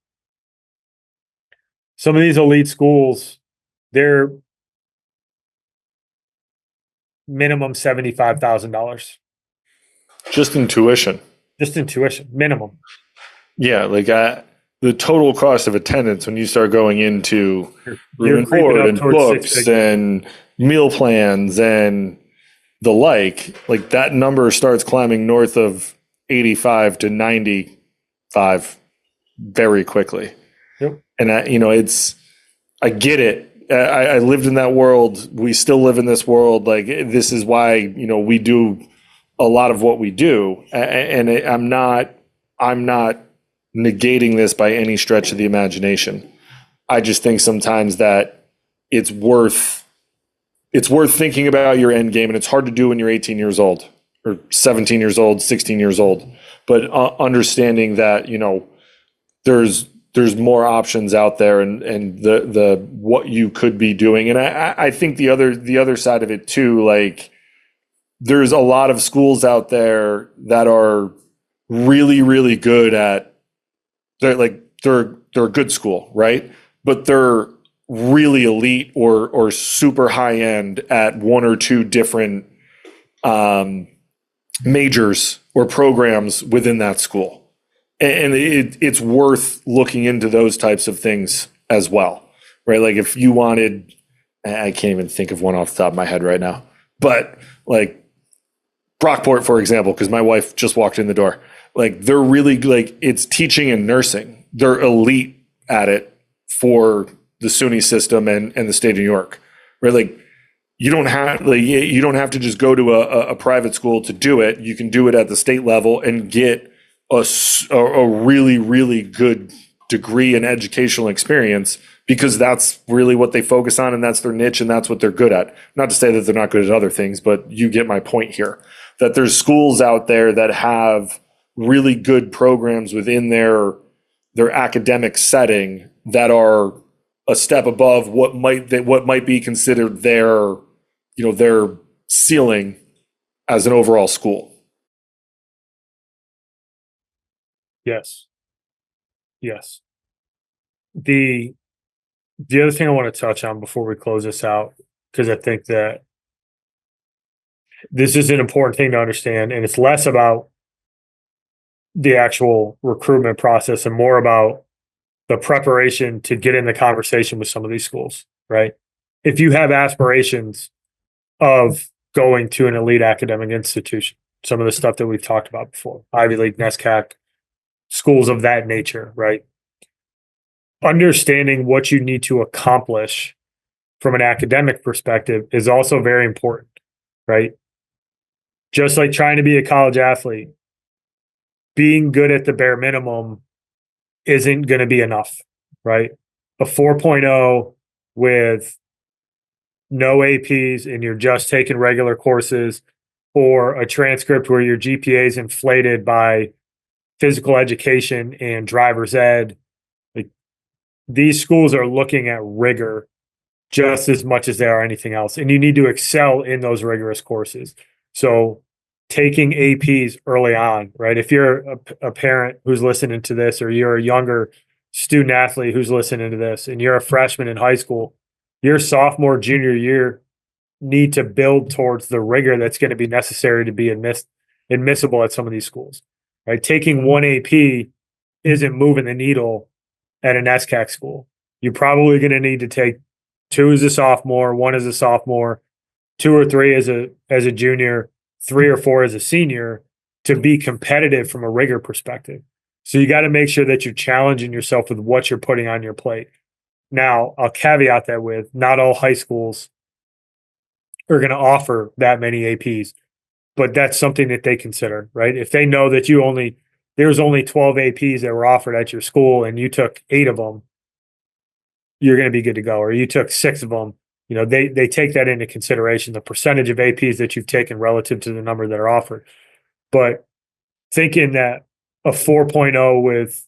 Some of these elite schools, they're minimum $75,000 Just in tuition. just in tuition, minimum. Yeah, like the total cost of attendance when you start going into room You're and creeping board up and towards six books figures. and meal plans and the like that number starts climbing north of 85 to 95 very quickly. Yep. And I get it. I lived in that world. We still live in this world. Like this is why, we do a lot of what we do. And I'm not negating this by any stretch of the imagination. I just think sometimes that it's worth thinking about your end game, and it's hard to do when you're 18 years old or 17 years old, 16 years old. But understanding that there's more options out there, and the what you could be doing, and I think the other side of it too, like there's a lot of schools out there that are really really good at they're a good school, right? But they're really elite or super high end at one or two different majors or programs within that school. And it's worth looking into those types of things as well, right? Like if you wanted, I can't even think of one off the top of my head right now, but like Brockport, for example, because my wife just walked in the door, like they're really like it's teaching and nursing. They're elite at it for the SUNY system and the state of New York, right? Like you don't have to just go to a private school to do it. You can do it at the state level and get a really, really good degree and educational experience because that's really what they focus on and that's their niche and that's what they're good at. Not to say that they're not good at other things, but you get my point here. That there's schools out there that have really good programs within their academic setting that are a step above what might be considered their ceiling as an overall school. Yes. Yes. The other thing I want to touch on before we close this out, because I think that this is an important thing to understand, and it's less about the actual recruitment process and more about the preparation to get in the conversation with some of these schools, right? If you have aspirations of going to an elite academic institution, some of the stuff that we've talked about before, Ivy League, NESCAC, schools of that nature, right? Understanding what you need to accomplish from an academic perspective is also very important, right? Just like trying to be a college athlete, being good at the bare minimum isn't going to be enough, right? A 4.0 with no APs and you're just taking regular courses, or a transcript where your GPA is inflated by physical education and driver's ed. Like these schools are looking at rigor just as much as they are anything else. And you need to excel in those rigorous courses. So taking APs early on, right? If you're a parent who's listening to this, or you're a younger student athlete who's listening to this, and you're a freshman in high school, your sophomore, junior year need to build towards the rigor that's going to be necessary to be admissible at some of these schools, right? Taking one AP isn't moving the needle at an SCAC school. You're probably going to need to take two as a sophomore, one as a sophomore, two or three as a junior, three or four as a senior to be competitive from a rigor perspective. So you got to make sure that you're challenging yourself with what you're putting on your plate. Now, I'll caveat that with not all high schools are going to offer that many APs, but that's something that they consider, right? If they know that there's only 12 APs that were offered at your school and you took 8 of them, you're going to be good to go. Or you took 6 of them, they take that into consideration, the percentage of APs that you've taken relative to the number that are offered. But thinking that a 4.0 with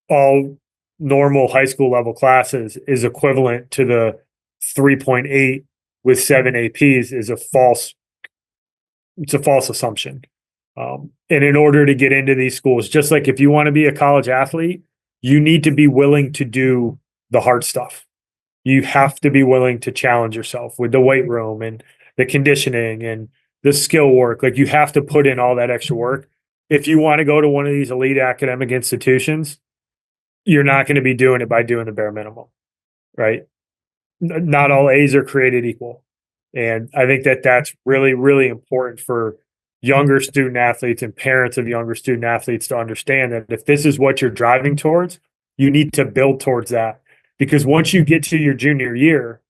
all normal high school level classes is equivalent to the 3.8 with 7 APs is a false assumption. And in order to get into these schools, just like if you want to be a college athlete, you need to be willing to do the hard stuff. You have to be willing to challenge yourself with the weight room and the conditioning and the skill work. Like you have to put in all that extra work. If you want to go to one of these elite academic institutions, you're not going to be doing it by doing the bare minimum, right? Not all A's are created equal. And I think that that's really, really important for younger student athletes and parents of younger student athletes to understand that if this is what you're driving towards, you need to build towards that. Because once you get to your junior year,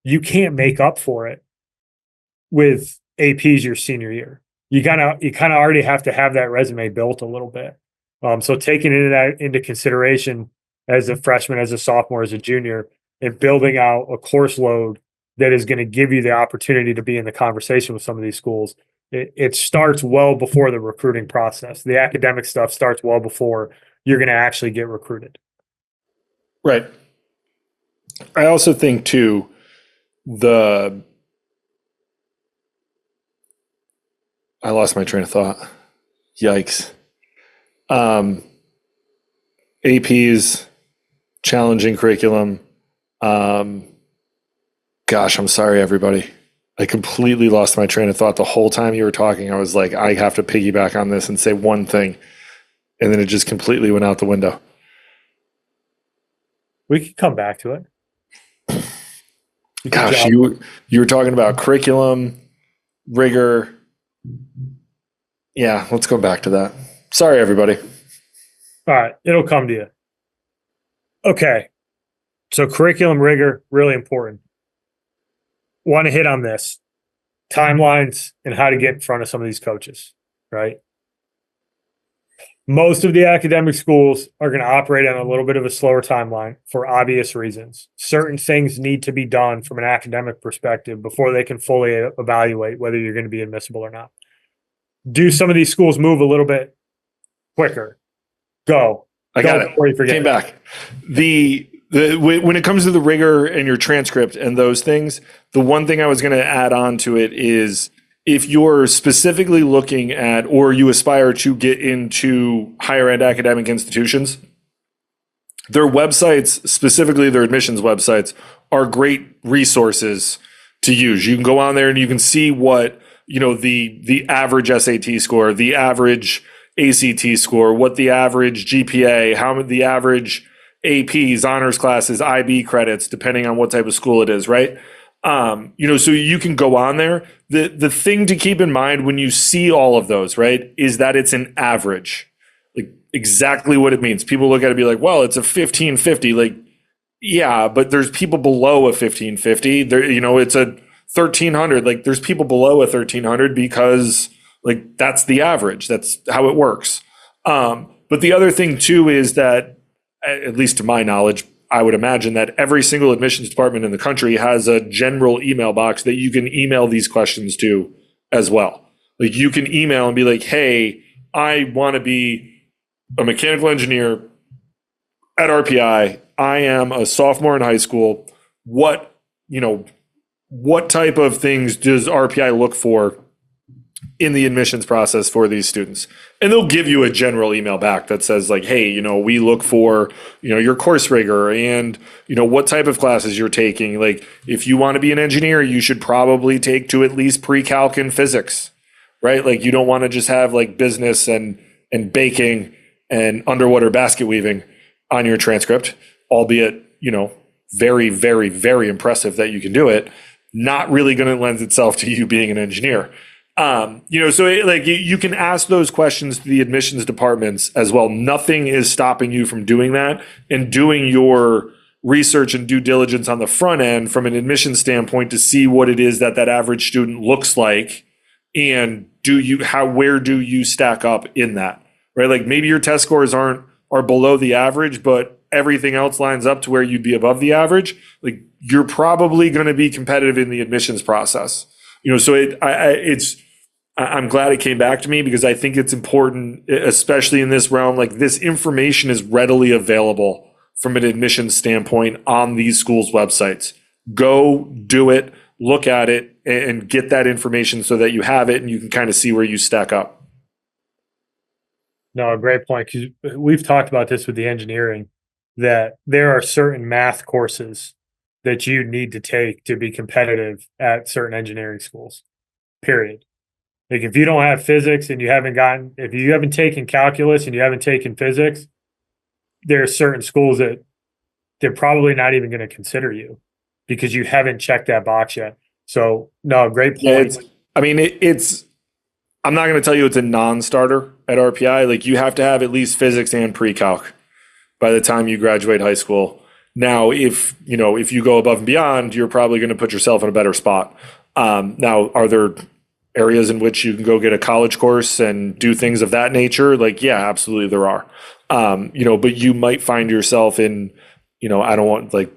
you can't make up for it with APs your senior year. You kind of already have to have that resume built a little bit. So taking into consideration as a freshman, as a sophomore, as a junior, and building out a course load that is going to give you the opportunity to be in the conversation with some of these schools. It starts well before the recruiting process. The academic stuff starts well before you're going to actually get recruited. Right. I also think too, I lost my train of thought. Yikes. APs, challenging curriculum. Gosh, I'm sorry, everybody. I completely lost my train of thought the whole time you were talking. I was like, I have to piggyback on this and say one thing. And then it just completely went out the window. We can come back to it. Gosh, you were talking about curriculum, rigor. Yeah, let's go back to that. Sorry, everybody. All right, it'll come to you. Okay, so curriculum, rigor, really important. Want to hit on this. Timelines and how to get in front of some of these coaches, right? Most of the academic schools are going to operate on a little bit of a slower timeline for obvious reasons. Certain things need to be done from an academic perspective before they can fully evaluate whether you're going to be admissible or not. Do some of these schools move a little bit quicker? Go. I got it. Came back. When it comes to the rigor and your transcript and those things, the one thing I was going to add on to it is if you're specifically looking at or you aspire to get into higher ed academic institutions, their websites, specifically their admissions websites, are great resources to use. You can go on there and you can see what, the average SAT score, the average ACT score, what the average GPA, how the average APs, honors classes, IB credits, depending on what type of school it is, right? So you can go on there. The thing to keep in mind when you see all of those, right, is that it's an average. Like exactly what it means. People look at it and be like, well, it's a 1550. Like, yeah, but there's people below a 1550. There, it's a 1300. Like there's people below a 1300 because like that's the average. That's how it works. But the other thing too is that, at least to my knowledge, I would imagine that every single admissions department in the country has a general email box that you can email these questions to as well. Like you can email and be like, hey, I want to be a mechanical engineer at RPI. I am a sophomore in high school. What type of things does RPI look for in the admissions process for these students? And they'll give you a general email back that says like, hey, we look for, your course rigor and, what type of classes you're taking. Like if you want to be an engineer, you should probably take to at least pre-calc and physics, right? Like you don't want to just have like business and baking and underwater basket weaving on your transcript, albeit, very, very, very impressive that you can do it. Not really going to lend itself to you being an engineer. So you can ask those questions to the admissions departments as well. Nothing is stopping you from doing that and doing your research and due diligence on the front end from an admissions standpoint to see what it is that average student looks like. And where do you stack up in that, right? Like maybe your test scores are below the average, but everything else lines up to where you'd be above the average. Like you're probably going to be competitive in the admissions process. I'm glad it came back to me because I think it's important, especially in this realm. Like this information is readily available from an admissions standpoint on these schools' websites. Go do it, look at it, and get that information so that you have it and you can kind of see where you stack up. No, great point. Because we've talked about this with the engineering, that there are certain math courses that you need to take to be competitive at certain engineering schools. Period. Like if you don't have physics and if you haven't taken calculus and you haven't taken physics, there are certain schools that they're probably not even going to consider you because you haven't checked that box yet. So no, great Yeah, point. I mean, it's, I'm not going to tell you it's a non-starter at RPI. Like you have to have at least physics and pre-calc by the time you graduate high school. Now, if you go above and beyond, you're probably going to put yourself in a better spot. Now, are there areas in which you can go get a college course and do things of that nature? Like, yeah, absolutely there are. But you might find yourself in, I don't want like,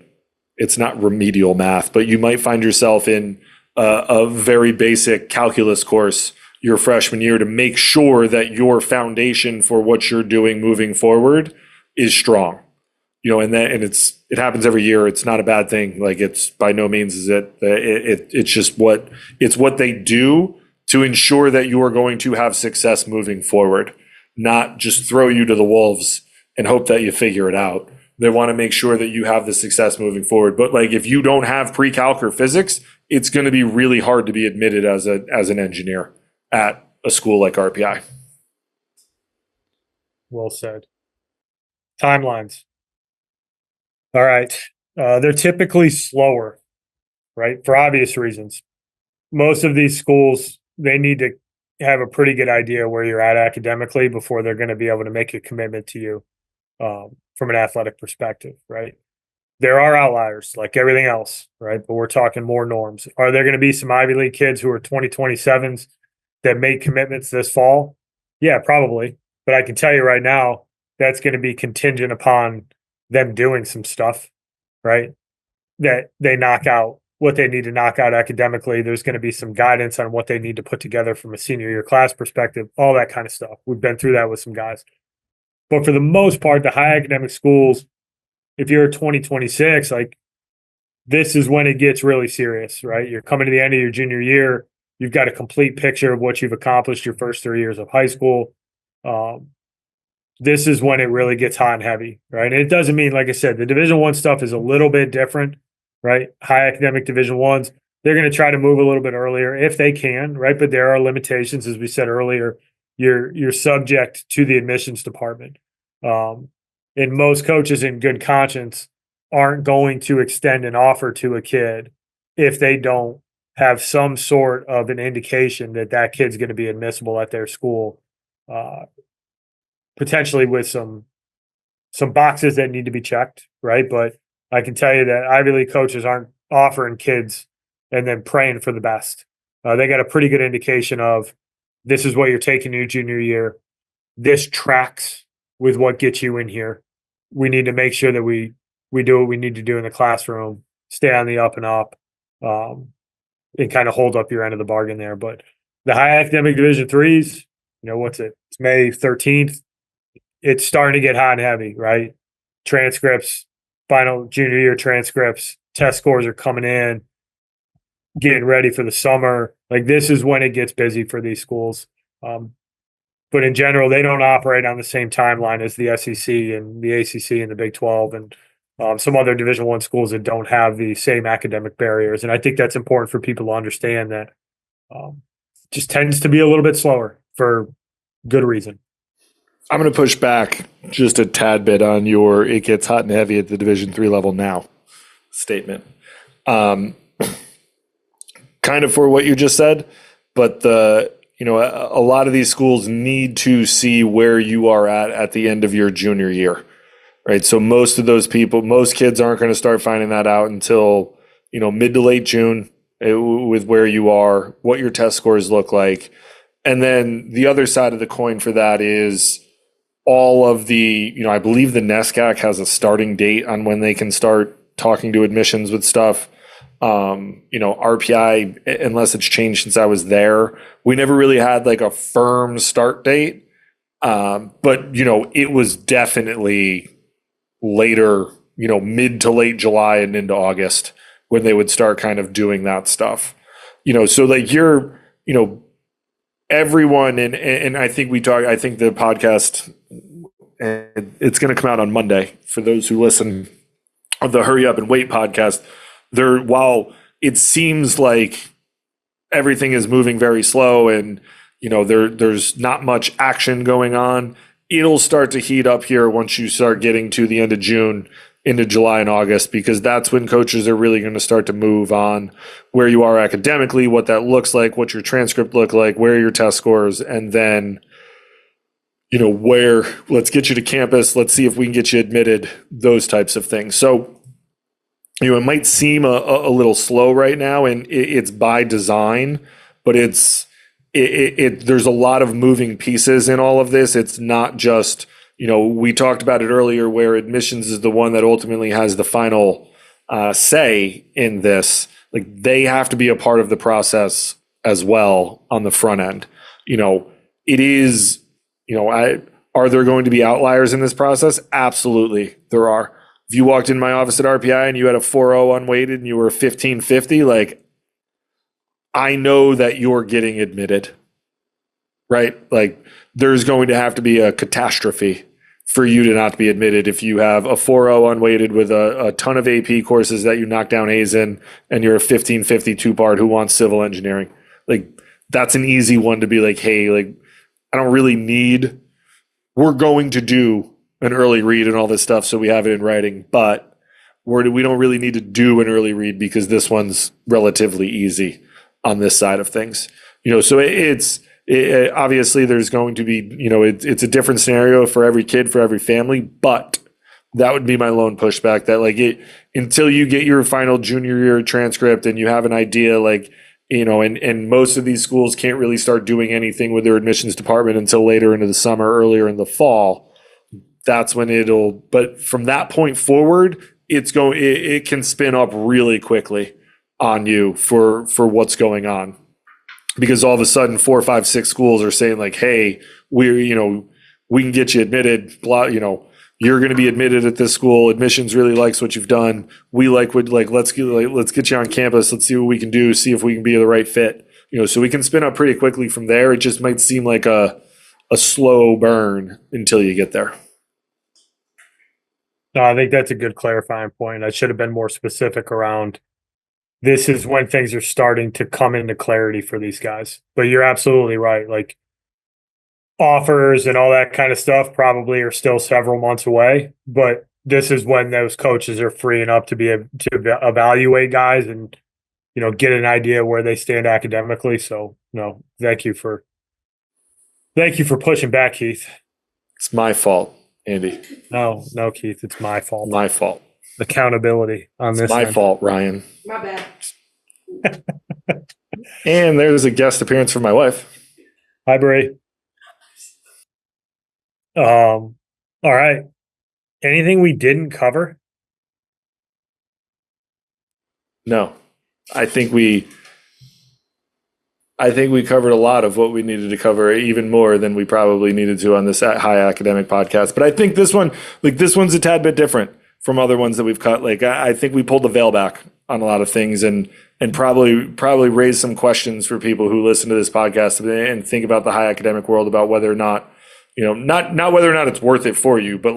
it's not remedial math, but you might find yourself in a very basic calculus course your freshman year to make sure that your foundation for what you're doing moving forward is strong. It happens every year. It's not a bad thing. Like it's by no means is it's just what they do to ensure that you are going to have success moving forward, not just throw you to the wolves and hope that you figure it out. They want to make sure that you have the success moving forward. But like if you don't have pre-calc or physics, it's going to be really hard to be admitted as an engineer at a school like RPI. Well said. Timelines. All right. They're typically slower, right? For obvious reasons. Most of these schools, they need to have a pretty good idea where you're at academically before they're going to be able to make a commitment to you from an athletic perspective, right? There are outliers like everything else, right? But we're talking more norms. Are there going to be some Ivy League kids who are 2027s that make commitments this fall? Yeah, probably. But I can tell you right now, that's going to be contingent upon them doing some stuff, right? That they knock out what they need to knock out academically. There's going to be some guidance on what they need to put together from a senior year class perspective, all that kind of stuff. We've been through that with some guys. But for the most part, the high academic schools, if you're 2026, like this is when it gets really serious, right? You're coming to the end of your junior year. You've got a complete picture of what you've accomplished your first 3 years of high school. Um, this is when it really gets hot and heavy, right? And it doesn't mean, like I said, the Division One stuff is a little bit different, right? High academic Division Ones, they're going to try to move a little bit earlier if they can, right? But there are limitations, as we said earlier. You're subject to the admissions department, and most coaches, in good conscience, aren't going to extend an offer to a kid if they don't have some sort of an indication that that kid's going to be admissible at their school. Potentially with some boxes that need to be checked, right? But I can tell you that Ivy League coaches aren't offering kids and then praying for the best. They got a pretty good indication of this is what you're taking in your junior year. This tracks with what gets you in here. We need to make sure that we do what we need to do in the classroom, stay on the up and up, and kind of hold up your end of the bargain there. But the high academic Division threes, what's it? It's May 13th. It's starting to get hot and heavy, right? Transcripts, final junior year transcripts, test scores are coming in, getting ready for the summer. Like this is when it gets busy for these schools. But in general, they don't operate on the same timeline as the SEC and the ACC and the Big 12 and some other Division One schools that don't have the same academic barriers. And I think that's important for people to understand that just tends to be a little bit slower for good reason. I'm going to push back just a tad bit on your "it gets hot and heavy at the Division III level now" statement. Kind of for what you just said, but a lot of these schools need to see where you are at the end of your junior year, right? So most kids aren't going to start finding that out until mid to late June with where you are, what your test scores look like, and then the other side of the coin for that is all of the, I believe the NESCAC has a starting date on when they can start talking to admissions with stuff. RPI, unless it's changed since I was there, we never really had like a firm start date. But it was definitely later, mid to late July and into August when they would start kind of doing that stuff. So like everyone, and I think I think the podcast, and it's going to come out on Monday for those who listen of the Hurry Up and Wait podcast. While it seems like everything is moving very slow and there's not much action going on, it'll start to heat up here once you start getting to the end of June into July and August, because that's when coaches are really going to start to move on where you are academically, what that looks like, what your transcript look like, where are your test scores, and then where, let's get you to campus, let's see if we can get you admitted, those types of things. So it might seem a little slow right now, and it's by design, but there's a lot of moving pieces in all of this. It's not just, we talked about it earlier, where admissions is the one that ultimately has the final say in this. Like, they have to be a part of the process as well on the front end. It is, are there going to be outliers in this process? Absolutely, there are. If you walked in my office at RPI and you had a 4.0 unweighted and you were 1550, like, I know that you're getting admitted, right? Like, there's going to have to be a catastrophe for you to not be admitted if you have a 4.0 unweighted with a ton of AP courses that you knock down A's in, and you're a 1550 two-part who wants civil engineering. Like, that's an easy one to be like, hey, like, I don't really need, we're going to do an early read and all this stuff so we have it in writing, but we don't really need to do an early read because this one's relatively easy on this side of things. So it's obviously there's going to be, it's a different scenario for every kid, for every family, but that would be my lone pushback, that like until you get your final junior year transcript and you have an idea, like, and most of these schools can't really start doing anything with their admissions department until later into the summer, earlier in the fall. That's when but from that point forward, it can spin up really quickly on you for what's going on. Because all of a sudden 4, 5, 6 schools are saying like, hey, we can get you admitted, blah, you're going to be admitted at this school. Admissions really likes what you've done. We let's get you on campus. Let's see what we can do. See if we can be the right fit. So we can spin up pretty quickly from there. It just might seem like a slow burn until you get there. No, I think that's a good clarifying point. I should have been more specific around, this is when things are starting to come into clarity for these guys. But you're absolutely right. Like, offers and all that kind of stuff probably are still several months away, but this is when those coaches are freeing up to be able to evaluate guys and, get an idea where they stand academically. So no, thank you for pushing back, Keith. It's my fault, Andy. No, Keith, it's my fault. My fault. Accountability on this. It's my fault, Ryan. My bad. And there's a guest appearance from my wife. Hi, Brie. All right. Anything we didn't cover? No. I think we covered a lot of what we needed to cover, even more than we probably needed to on this high academic podcast. But I think this one's a tad bit different from other ones that we've cut. Like, I think we pulled the veil back on a lot of things and probably raised some questions for people who listen to this podcast and think about the high academic world, about whether or not, not whether or not it's worth it for you, but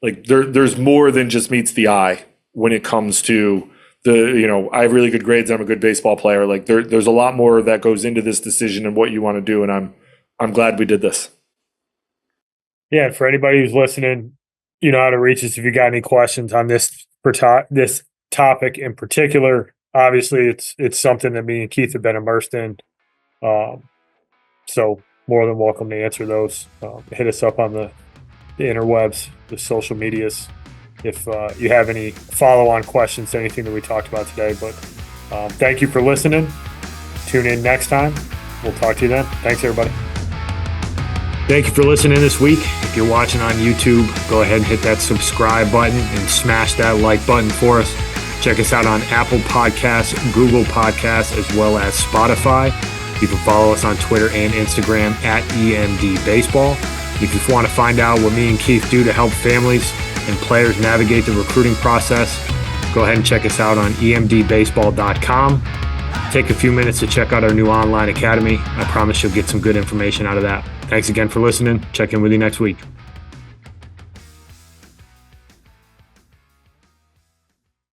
there's more than just meets the eye when it comes to I have really good grades, I'm a good baseball player. Like, there's a lot more that goes into this decision and what you want to do. And I'm glad we did this. Yeah. For anybody who's listening, you know how to reach us if you got any questions on this topic in particular. Obviously, it's something that me and Keith have been immersed in. So more than welcome to answer those. Hit us up on the interwebs, the social medias, if you have any follow-on questions to anything that we talked about today. But thank you for listening. Tune in next time. We'll talk to you then. Thanks, everybody. Thank you for listening this week. If you're watching on YouTube, go ahead and hit that subscribe button and smash that like button for us. Check us out on Apple Podcasts, Google Podcasts, as well as Spotify. You can follow us on Twitter and Instagram at EMD Baseball. If you want to find out what me and Keith do to help families and players navigate the recruiting process, go ahead and check us out on emdbaseball.com. take a few minutes to check out our new online academy. I promise you'll get some good information out of that. Thanks again for listening. Check in with you next week.